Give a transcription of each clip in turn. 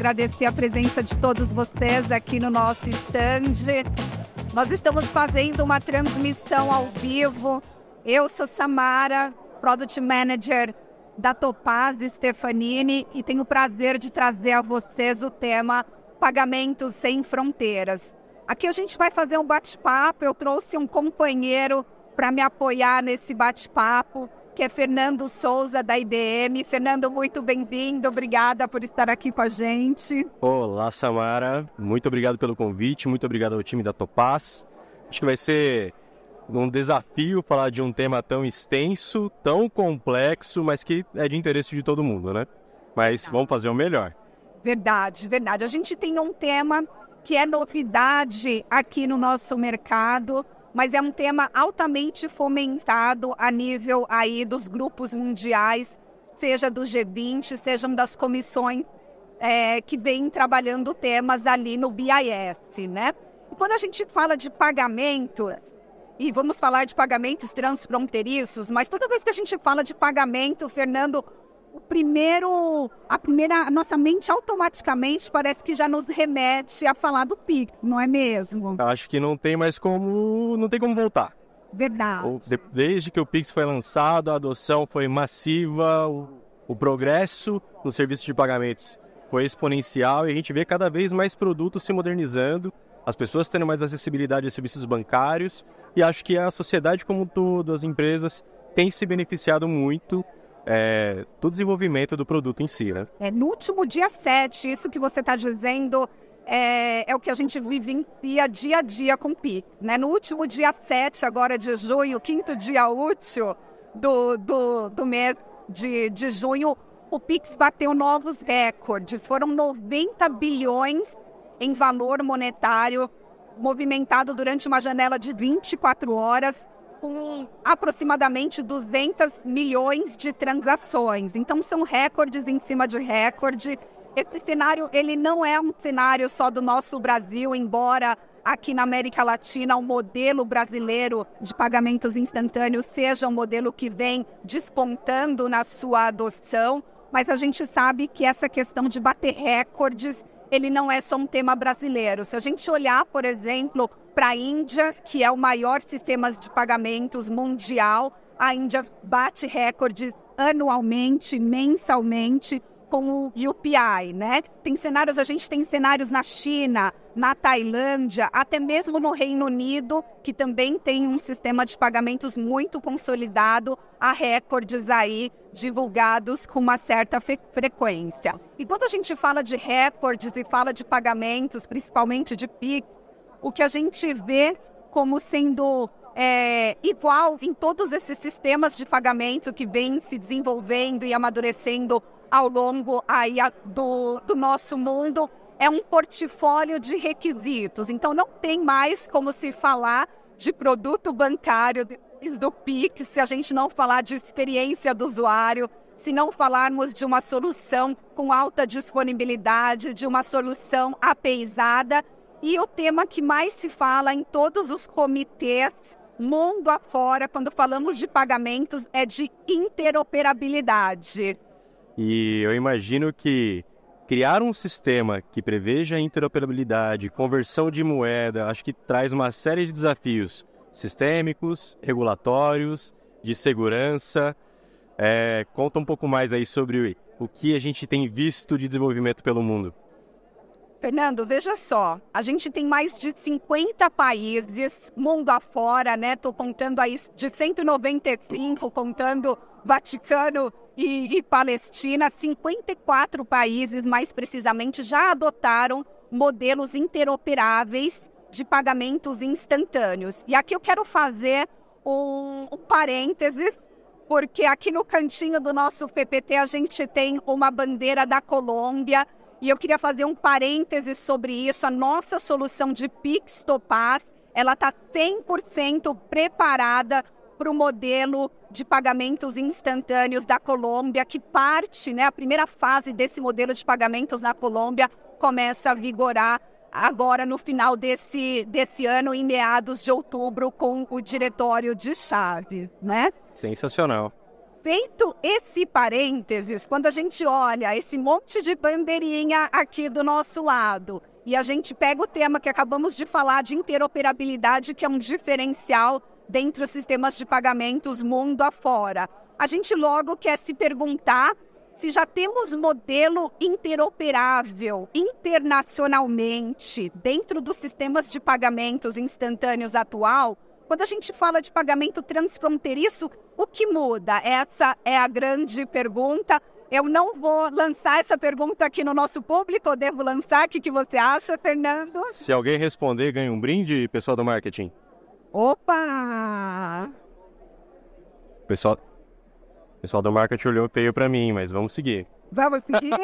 agradecer a presença de todos vocês aqui no nosso stand. Nós estamos fazendo uma transmissão ao vivo. Eu sou Samara, Product Manager da Topaz Stefanini, e tenho o prazer de trazer a vocês o tema Pagamentos Sem Fronteiras. Aqui a gente vai fazer um bate-papo. Eu trouxe um companheiro para me apoiar nesse bate-papo, que é Fernando Souza, da IBM. Fernando, muito bem-vindo. Obrigada por estar aqui com a gente. Olá, Samara. Muito obrigado pelo convite. Muito obrigado ao time da Topaz. Acho que vai ser um desafio falar de um tema tão extenso, tão complexo, mas que é de interesse de todo mundo, né? Mas vamos fazer o melhor. Verdade, verdade. A gente tem um tema que é novidade aqui no nosso mercado, mas é um tema altamente fomentado a nível aí dos grupos mundiais, seja do G20, sejam das comissões que vêm trabalhando temas ali no BIS, né? E quando a gente fala de pagamentos, e vamos falar de pagamentos transfronteiriços, mas toda vez que a gente fala de pagamento, Fernando, a nossa mente automaticamente parece que já nos remete a falar do Pix, não é mesmo? Acho que não tem como voltar. Verdade. Desde que o Pix foi lançado, a adoção foi massiva, o progresso no serviço de pagamentos foi exponencial e a gente vê cada vez mais produtos se modernizando, as pessoas tendo mais acessibilidade a serviços bancários, e acho que a sociedade como um todo, as empresas, têm se beneficiado muito do desenvolvimento do produto em si, né? No último dia 7, isso que você está dizendo é o que a gente vivencia dia a dia com o Pix, né? No último dia 7 agora de junho, quinto dia útil do mês de junho, o Pix bateu novos recordes. Foram 90 bilhões em valor monetário movimentado durante uma janela de 24 horas, com aproximadamente 200 milhões de transações. Então, são recordes em cima de recorde. Esse cenário, ele não é um cenário só do nosso Brasil, embora aqui na América Latina o modelo brasileiro de pagamentos instantâneos seja um modelo que vem despontando na sua adoção, mas a gente sabe que essa questão de bater recordes, ele não é só um tema brasileiro. Se a gente olhar, por exemplo, para a Índia, que é o maior sistema de pagamentos mundial, a Índia bate recordes anualmente, mensalmente, com o UPI, né? A gente tem cenários na China, na Tailândia, até mesmo no Reino Unido, que também tem um sistema de pagamentos muito consolidado, há recordes aí divulgados com uma certa frequência. E quando a gente fala de recordes e fala de pagamentos, principalmente de Pix, o que a gente vê como sendo igual em todos esses sistemas de pagamento que vêm se desenvolvendo e amadurecendo ao longo aí do nosso mundo, é um portfólio de requisitos. Então, não tem mais como se falar de produto bancário do Pix se a gente não falar de experiência do usuário, se não falarmos de uma solução com alta disponibilidade, de uma solução apeizada. E o tema que mais se fala em todos os comitês, mundo afora, quando falamos de pagamentos, é de interoperabilidade. E eu imagino que criar um sistema que preveja interoperabilidade, conversão de moeda, acho que traz uma série de desafios sistêmicos, regulatórios, de segurança. Conta um pouco mais aí sobre o que a gente tem visto de desenvolvimento pelo mundo. Fernando, veja só, a gente tem mais de 50 países, mundo afora, né? Estou contando aí de 195, contando Vaticano e Palestina, 54 países, mais precisamente, já adotaram modelos interoperáveis de pagamentos instantâneos. E aqui eu quero fazer um parênteses, porque aqui no cantinho do nosso PPT a gente tem uma bandeira da Colômbia, e eu queria fazer um parêntese sobre isso. A nossa solução de Pix Topaz, ela está 100% preparada para o modelo de pagamentos instantâneos da Colômbia, que parte, né, a primeira fase desse modelo de pagamentos na Colômbia começa a vigorar agora no final desse ano, em meados de outubro, com o diretório de Chaves, né? Sensacional. Feito esse parênteses, quando a gente olha esse monte de bandeirinha aqui do nosso lado e a gente pega o tema que acabamos de falar de interoperabilidade, que é um diferencial dentre os sistemas de pagamentos mundo afora, a gente logo quer se perguntar se já temos modelo interoperável internacionalmente dentro dos sistemas de pagamentos instantâneos atual. Quando a gente fala de pagamento transfronteiriço, o que muda? Essa é a grande pergunta. Eu não vou lançar essa pergunta aqui no nosso público, eu devo lançar. O que você acha, Fernando? Se alguém responder, ganha um brinde, pessoal do marketing. Opa! Pessoal do marketing olhou feio para mim, mas vamos seguir. Vamos seguir?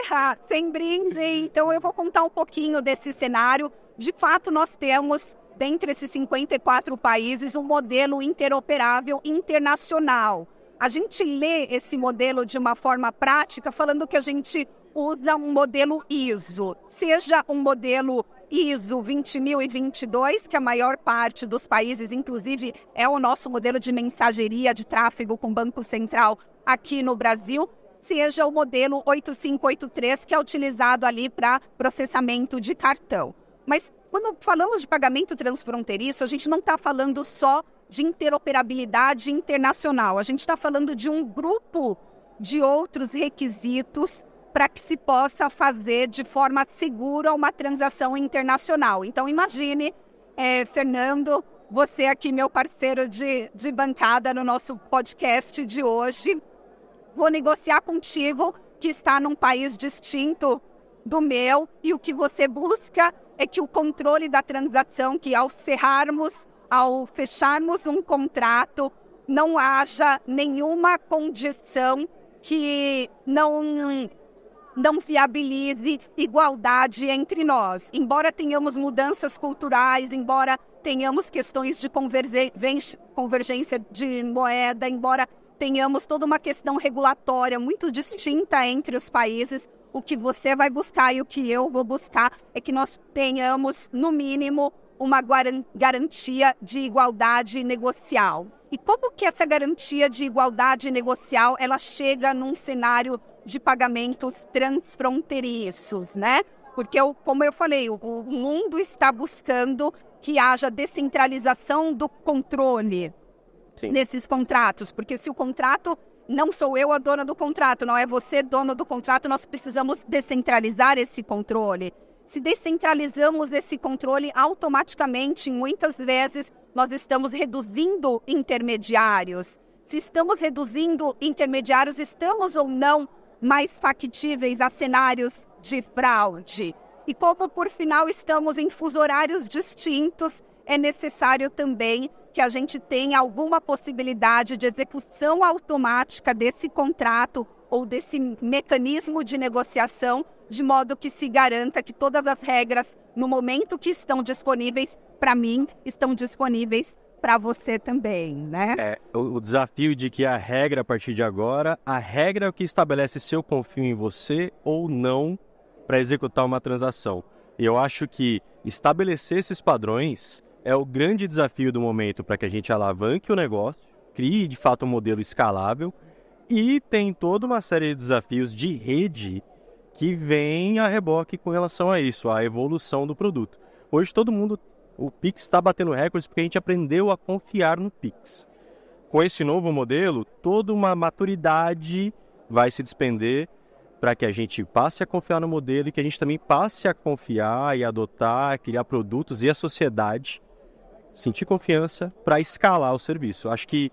Sem brinde. Então, eu vou contar um pouquinho desse cenário. De fato, nós temos, dentre esses 54 países, um modelo interoperável internacional. A gente lê esse modelo de uma forma prática, falando que a gente usa um modelo ISO, seja um modelo ISO 20022, que a maior parte dos países, inclusive, é o nosso modelo de mensageria de tráfego com Banco Central aqui no Brasil, seja o modelo 8583, que é utilizado ali para processamento de cartão. Mas quando falamos de pagamento transfronteiriço, a gente não está falando só de interoperabilidade internacional. A gente está falando de um grupo de outros requisitos para que se possa fazer de forma segura uma transação internacional. Então, imagine, Fernando, você aqui, meu parceiro de bancada no nosso podcast de hoje. Vou negociar contigo que está num país distinto do meu e o que você busca é que o controle da transação, que ao fecharmos um contrato, não haja nenhuma condição que não viabilize igualdade entre nós. Embora tenhamos mudanças culturais, embora tenhamos questões de convergência de moeda, embora tenhamos toda uma questão regulatória muito distinta entre os países, o que você vai buscar e o que eu vou buscar é que nós tenhamos, no mínimo, uma garantia de igualdade negocial. E como que essa garantia de igualdade negocial ela chega num cenário de pagamentos transfronteiriços, né? Porque, como eu falei, o mundo está buscando que haja descentralização do controle nesses contratos. Porque se o contrato, não sou eu a dona do contrato, não é você dono do contrato, nós precisamos descentralizar esse controle. Se descentralizamos esse controle, automaticamente, muitas vezes, nós estamos reduzindo intermediários. Se estamos reduzindo intermediários, estamos ou não mais factíveis a cenários de fraude. E como, por final, estamos em fuso horários distintos, é necessário também que a gente tenha alguma possibilidade de execução automática desse contrato ou desse mecanismo de negociação, de modo que se garanta que todas as regras, no momento que estão disponíveis para mim, estão disponíveis para você também, né? O desafio de que a regra, a partir de agora, a regra é o que estabelece se eu confio em você ou não para executar uma transação. E eu acho que estabelecer esses padrões é o grande desafio do momento para que a gente alavanque o negócio, crie, de fato, um modelo escalável e tem toda uma série de desafios de rede que vem a reboque com relação a isso, a evolução do produto. Hoje o Pix está batendo recordes porque a gente aprendeu a confiar no Pix. Com esse novo modelo, toda uma maturidade vai se despender para que a gente passe a confiar no modelo e que a gente também passe a confiar e adotar, criar produtos e a sociedade sentir confiança para escalar o serviço. Acho que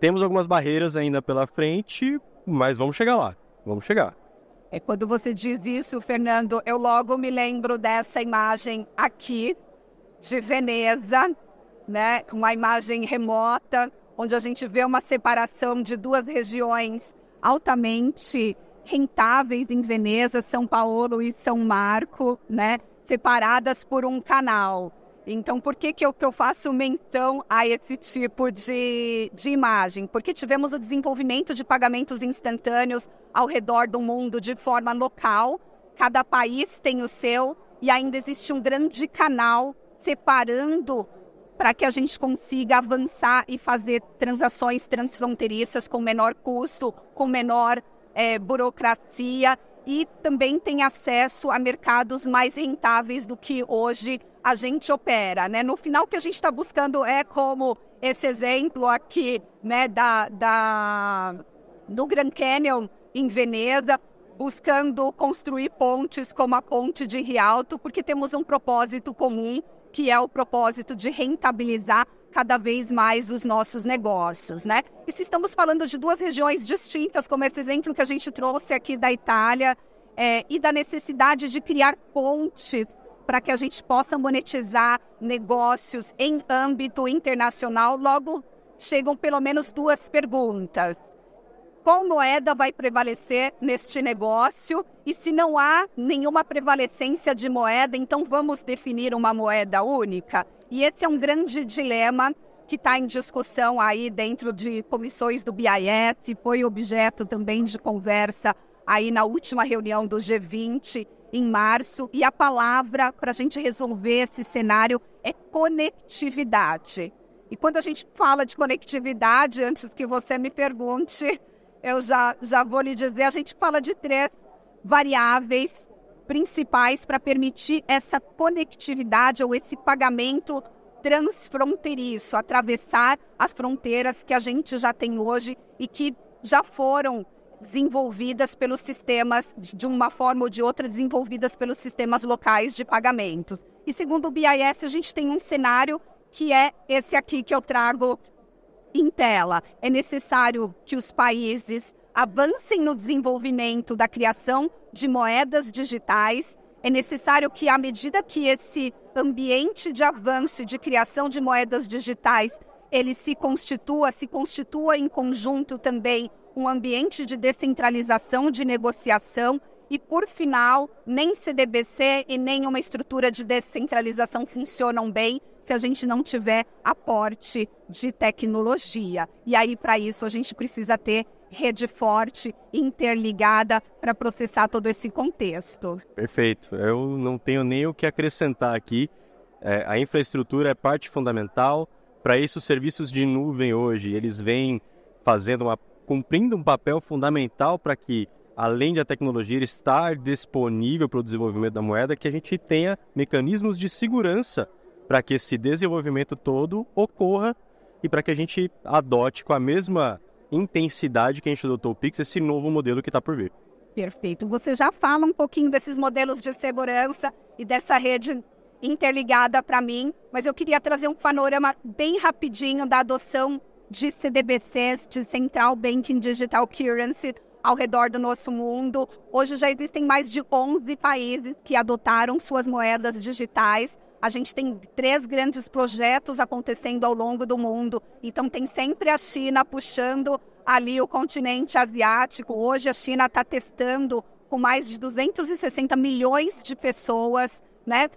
temos algumas barreiras ainda pela frente, mas vamos chegar lá, vamos chegar. Quando você diz isso, Fernando, eu logo me lembro dessa imagem aqui de Veneza, né? Uma imagem remota, onde a gente vê uma separação de duas regiões altamente rentáveis em Veneza, São Paulo e São Marco, né? Separadas por um canal. Então, por que eu faço menção a esse tipo de imagem? Porque tivemos o desenvolvimento de pagamentos instantâneos ao redor do mundo de forma local. Cada país tem o seu e ainda existe um grande canal separando para que a gente consiga avançar e fazer transações transfronteiriças com menor custo, com menor burocracia e também tem acesso a mercados mais rentáveis do que hoje a gente opera, né? No final, o que a gente está buscando é como esse exemplo aqui, né, do Grand Canyon em Veneza, buscando construir pontes como a ponte de Rialto, porque temos um propósito comum, que é o propósito de rentabilizar cada vez mais os nossos negócios, né? E se estamos falando de duas regiões distintas, como esse exemplo que a gente trouxe aqui da Itália, e da necessidade de criar pontes para que a gente possa monetizar negócios em âmbito internacional, logo chegam pelo menos duas perguntas. Qual moeda vai prevalecer neste negócio? E se não há nenhuma prevalecência de moeda, então vamos definir uma moeda única? E esse é um grande dilema que está em discussão aí dentro de comissões do BIS, foi objeto também de conversa aí na última reunião do G20 em março. E a palavra para a gente resolver esse cenário é conectividade. E quando a gente fala de conectividade, antes que você me pergunte, eu já vou lhe dizer, a gente fala de 3 variáveis principais para permitir essa conectividade ou esse pagamento transfronteiriço, atravessar as fronteiras que a gente já tem hoje e que já foram desenvolvidas pelos sistemas, de uma forma ou de outra, desenvolvidas pelos sistemas locais de pagamentos. E segundo o BIS, a gente tem um cenário que é esse aqui que eu trago em tela. É necessário que os países avancem no desenvolvimento da criação de moedas digitais. É necessário que, à medida que esse ambiente de avanço e de criação de moedas digitais, ele se constitua em conjunto também um ambiente de descentralização, de negociação e, por final, nem CDBC e nem uma estrutura de descentralização funcionam bem se a gente não tiver aporte de tecnologia. E aí, para isso, a gente precisa ter rede forte, interligada, para processar todo esse contexto. Perfeito. Eu não tenho nem o que acrescentar aqui. A infraestrutura é parte fundamental. Para isso, os serviços de nuvem hoje, eles vêm cumprindo um papel fundamental para que, além da tecnologia estar disponível para o desenvolvimento da moeda, que a gente tenha mecanismos de segurança para que esse desenvolvimento todo ocorra e para que a gente adote com a mesma intensidade que a gente adotou o Pix esse novo modelo que está por vir. Perfeito. Você já fala um pouquinho desses modelos de segurança e dessa rede interligada para mim, mas eu queria trazer um panorama bem rapidinho da adoção de CDBCs, de Central Banking Digital Currency, ao redor do nosso mundo. Hoje já existem mais de 11 países que adotaram suas moedas digitais. A gente tem 3 grandes projetos acontecendo ao longo do mundo. Então, tem sempre a China puxando ali o continente asiático. Hoje, a China está testando com mais de 260 milhões de pessoas, né?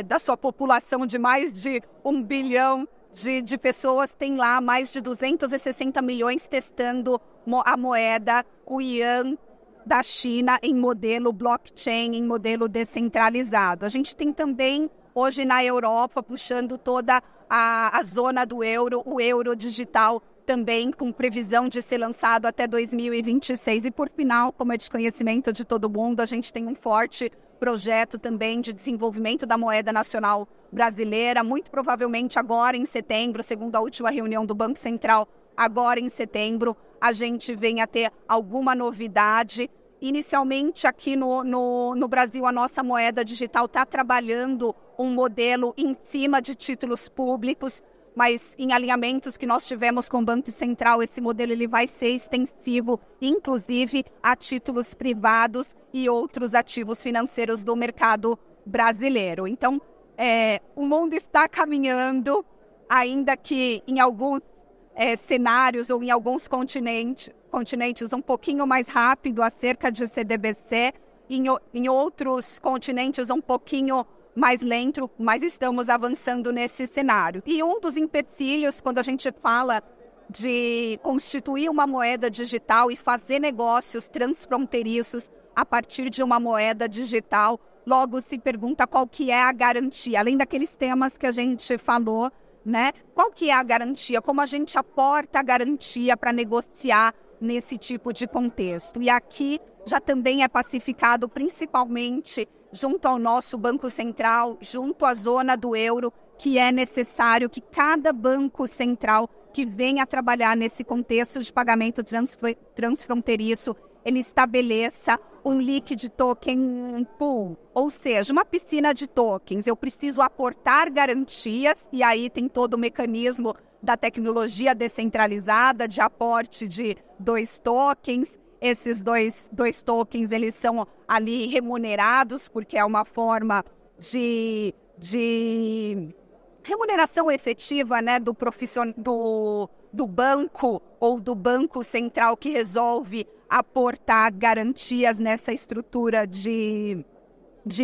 Da sua população de mais de 1 bilhão de pessoas, tem lá mais de 260 milhões testando a moeda, o Yuan da China, em modelo blockchain, em modelo descentralizado. A gente tem também hoje na Europa, puxando toda a zona do euro, o euro digital também, com previsão de ser lançado até 2026. E por final, como é de conhecimento de todo mundo, a gente tem um forte projeto também de desenvolvimento da moeda nacional brasileira, muito provavelmente agora em setembro, segundo a última reunião do Banco Central, agora em setembro, a gente vem a ter alguma novidade. Inicialmente, aqui no Brasil, a nossa moeda digital está trabalhando um modelo em cima de títulos públicos, mas em alinhamentos que nós tivemos com o Banco Central, esse modelo ele vai ser extensivo, inclusive a títulos privados e outros ativos financeiros do mercado brasileiro. Então, o mundo está caminhando, ainda que em alguns cenários ou em alguns continentes um pouquinho mais rápido acerca de CDBC, em outros continentes um pouquinho mais lento, mas estamos avançando nesse cenário. E um dos empecilhos, quando a gente fala de constituir uma moeda digital e fazer negócios transfronteiriços a partir de uma moeda digital, logo se pergunta qual que é a garantia. Além daqueles temas que a gente falou, né? Qual que é a garantia? Como a gente aporta a garantia para negociar nesse tipo de contexto? E aqui já também é pacificado principalmente junto ao nosso Banco Central, junto à zona do euro, que é necessário que cada banco central que venha trabalhar nesse contexto de pagamento transfronteiriço, ele estabeleça um liquid token pool, ou seja, uma piscina de tokens. Eu preciso aportar garantias, e aí tem todo o mecanismo da tecnologia descentralizada de aporte de 2 tokens. Esses dois tokens, eles são ali remunerados, porque é uma forma de remuneração efetiva, né, do banco ou do banco central que resolve aportar garantias nessa estrutura de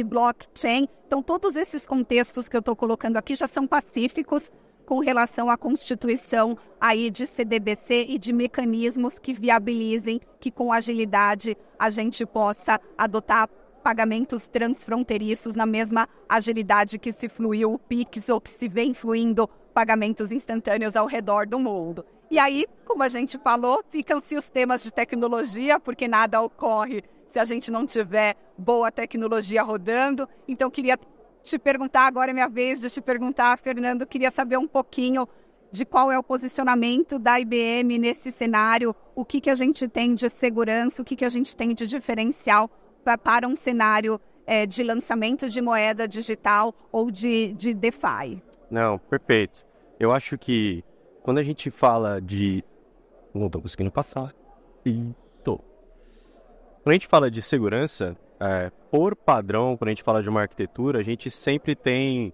blockchain. Então, todos esses contextos que eu estou colocando aqui já são pacíficos com relação à constituição aí de CDBC e de mecanismos que viabilizem que com agilidade a gente possa adotar pagamentos transfronteiriços na mesma agilidade que se fluiu o Pix ou que se vem fluindo pagamentos instantâneos ao redor do mundo. E aí, como a gente falou, ficam-se os temas de tecnologia, porque nada ocorre se a gente não tiver boa tecnologia rodando. Então, queria te perguntar, agora é minha vez de te perguntar, Fernando, queria saber um pouquinho de qual é o posicionamento da IBM nesse cenário, o que a gente tem de segurança, o que a gente tem de diferencial para um cenário de lançamento de moeda digital ou de DeFi. Não, perfeito. Eu acho que quando a gente fala de... Não estou conseguindo passar. Quando a gente fala de segurança, por padrão, quando a gente fala de uma arquitetura, a gente sempre tem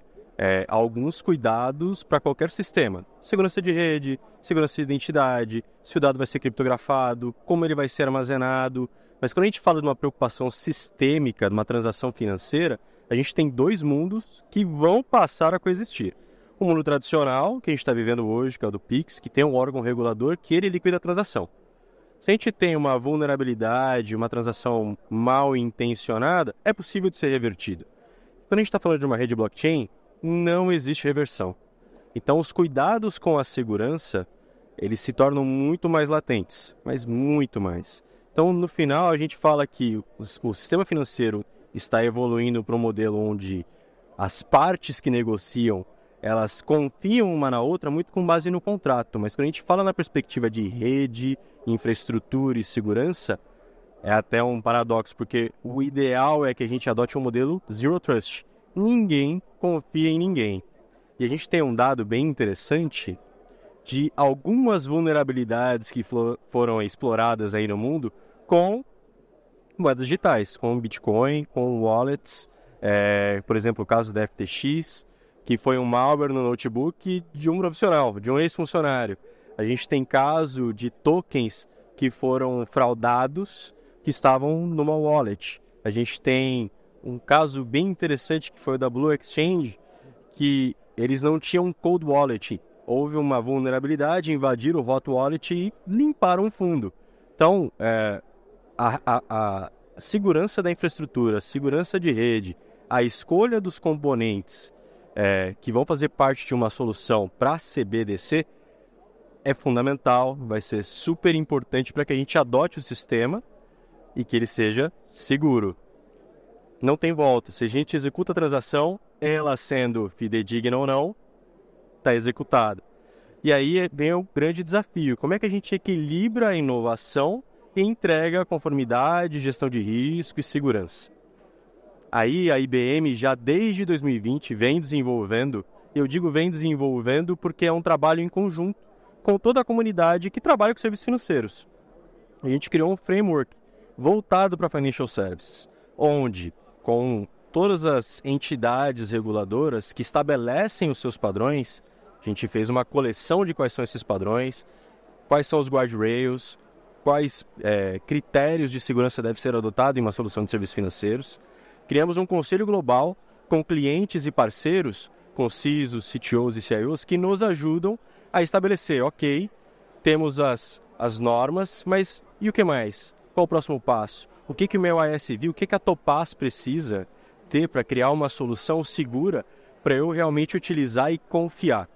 alguns cuidados para qualquer sistema. Segurança de rede, segurança de identidade, se o dado vai ser criptografado, como ele vai ser armazenado. Mas quando a gente fala de uma preocupação sistêmica, de uma transação financeira, a gente tem 2 mundos que vão passar a coexistir. O mundo tradicional, que a gente está vivendo hoje, que é o do Pix, que tem um órgão regulador que ele liquida a transação. Se a gente tem uma vulnerabilidade, uma transação mal intencionada, é possível de ser revertida. Quando a gente está falando de uma rede blockchain, não existe reversão. Então, os cuidados com a segurança, eles se tornam muito mais latentes, mas muito mais. Então, no final, a gente fala que o sistema financeiro está evoluindo para um modelo onde as partes que negociam, elas confiam uma na outra muito com base no contrato. Mas quando a gente fala na perspectiva de rede, infraestrutura e segurança, é até um paradoxo, porque o ideal é que a gente adote um modelo Zero Trust. Ninguém confia em ninguém. E a gente tem um dado bem interessante de algumas vulnerabilidades que foram exploradas aí no mundo com moedas digitais, com Bitcoin, com wallets. Por exemplo, o caso da FTX, que foi um malware no notebook de um profissional, de um ex-funcionário. A gente tem caso de tokens que foram fraudados, que estavam numa wallet. A gente tem um caso bem interessante que foi o da Blue Exchange, que eles não tinham cold wallet. Houve uma vulnerabilidade, invadiram o hot wallet e limparam o fundo. Então, a segurança da infraestrutura, a segurança de rede, a escolha dos componentes que vão fazer parte de uma solução para CBDC é fundamental, vai ser super importante para que a gente adote o sistema e que ele seja seguro. Não tem volta. Se a gente executa a transação, ela sendo fidedigna ou não, está executada. E aí vem o grande desafio. Como é que a gente equilibra a inovação e entrega conformidade, gestão de risco e segurança? Aí a IBM já desde 2020 vem desenvolvendo, eu digo vem desenvolvendo porque é um trabalho em conjunto com toda a comunidade que trabalha com serviços financeiros. A gente criou um framework voltado para Financial Services, onde com todas as entidades reguladoras que estabelecem os seus padrões, a gente fez uma coleção de quais são esses padrões, quais são os guardrails, quais critérios de segurança deve ser adotado em uma solução de serviços financeiros. Criamos um conselho global com clientes e parceiros, com CISOs, CTOs e CIOs, que nos ajudam a estabelecer, ok, temos as normas, mas e o que mais? Qual o próximo passo? O que o meu ISV, o que a Topaz precisa ter para criar uma solução segura para eu realmente utilizar e confiar?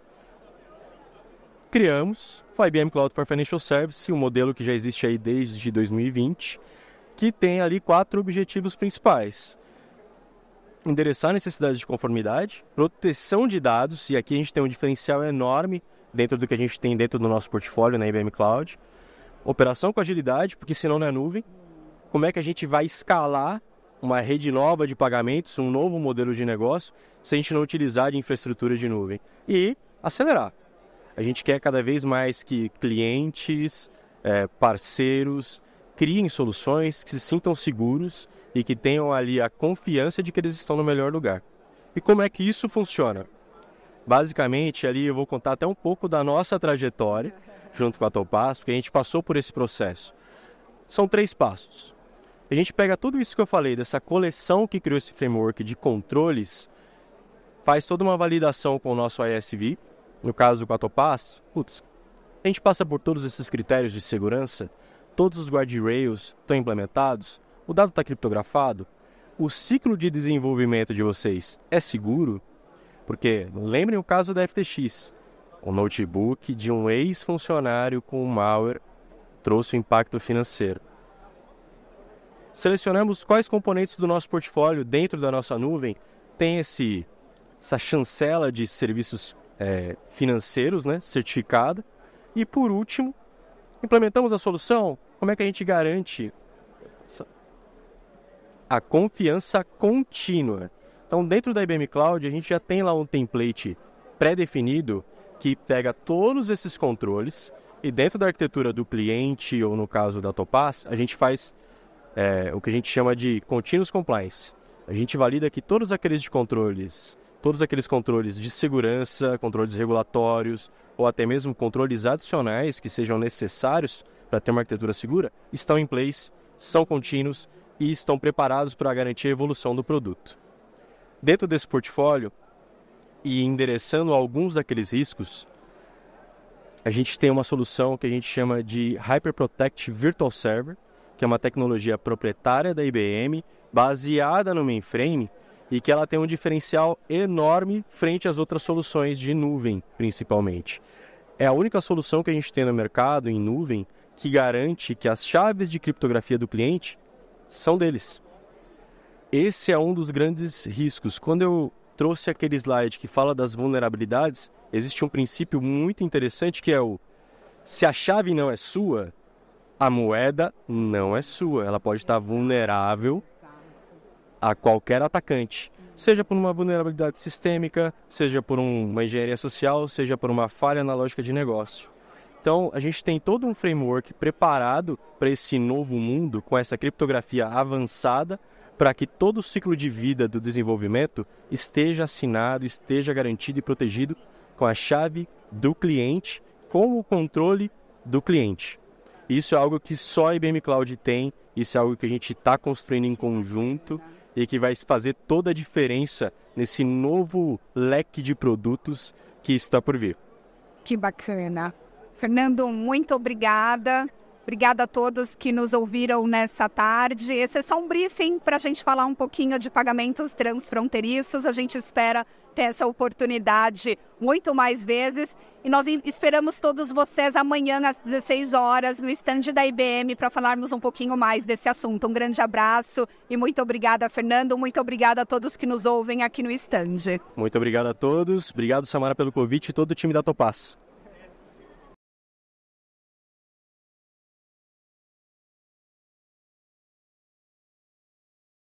criamos o IBM Cloud for Financial Services, um modelo que já existe aí desde 2020, que tem ali 4 objetivos principais. Endereçar necessidades de conformidade, proteção de dados, e aqui a gente tem um diferencial enorme dentro do que a gente tem dentro do nosso portfólio na IBM Cloud. Operação com agilidade, porque senão não é nuvem. Como é que a gente vai escalar uma rede nova de pagamentos, um novo modelo de negócio, se a gente não utilizar de infraestrutura de nuvem? E acelerar. A gente quer cada vez mais que clientes, parceiros, criem soluções que se sintam seguros e que tenham ali a confiança de que eles estão no melhor lugar. E como é que isso funciona? Basicamente, ali eu vou contar até um pouco da nossa trajetória, junto com a Topaz, porque a gente passou por esse processo. São 3 passos. A gente pega tudo isso que eu falei, dessa coleção que criou esse framework de controles, faz toda uma validação com o nosso ISV, no caso com a Topaz, a gente passa por todos esses critérios de segurança, todos os guardrails estão implementados, o dado está criptografado, o ciclo de desenvolvimento de vocês é seguro, porque lembrem o caso da FTX, o notebook de um ex-funcionário com malware trouxe um impacto financeiro. Selecionamos quais componentes do nosso portfólio dentro da nossa nuvem tem essa chancela de serviços financeiros, né, certificada. E por último, implementamos a solução. Como é que a gente garante a confiança contínua? Então, dentro da IBM Cloud, a gente já tem lá um template pré-definido que pega todos esses controles e dentro da arquitetura do cliente, ou no caso da Topaz, a gente faz o que a gente chama de Continuous Compliance. A gente valida que todos aqueles controles de segurança, controles regulatórios ou até mesmo controles adicionais que sejam necessários para ter uma arquitetura segura, estão em place, são contínuos e estão preparados para garantir a evolução do produto. Dentro desse portfólio e endereçando alguns daqueles riscos, a gente tem uma solução que a gente chama de HyperProtect Virtual Server, que é uma tecnologia proprietária da IBM, baseada no mainframe, e que ela tem um diferencial enorme frente às outras soluções de nuvem, principalmente. É a única solução que a gente tem no mercado, em nuvem, que garante que as chaves de criptografia do cliente são deles. Esse é um dos grandes riscos. Quando eu trouxe aquele slide que fala das vulnerabilidades, existe um princípio muito interessante que é se a chave não é sua, a moeda não é sua. Ela pode estar vulnerável a qualquer atacante, seja por uma vulnerabilidade sistêmica, seja por uma engenharia social, seja por uma falha na lógica de negócio. Então, a gente tem todo um framework preparado para esse novo mundo, com essa criptografia avançada, para que todo o ciclo de vida do desenvolvimento esteja assinado, esteja garantido e protegido com a chave do cliente, com o controle do cliente. Isso é algo que só a IBM Cloud tem, isso é algo que a gente está construindo em conjunto e que vai fazer toda a diferença nesse novo leque de produtos que está por vir. Que bacana. Fernando, muito obrigada. Obrigada a todos que nos ouviram nessa tarde. Esse é só um briefing para a gente falar um pouquinho de pagamentos transfronteiriços. A gente espera ter essa oportunidade muito mais vezes. E nós esperamos todos vocês amanhã às 16 horas no stand da IBM para falarmos um pouquinho mais desse assunto. Um grande abraço e muito obrigada, Fernando. Muito obrigada a todos que nos ouvem aqui no stand. Muito obrigado a todos. Obrigado, Samara, pelo convite e todo o time da Topaz.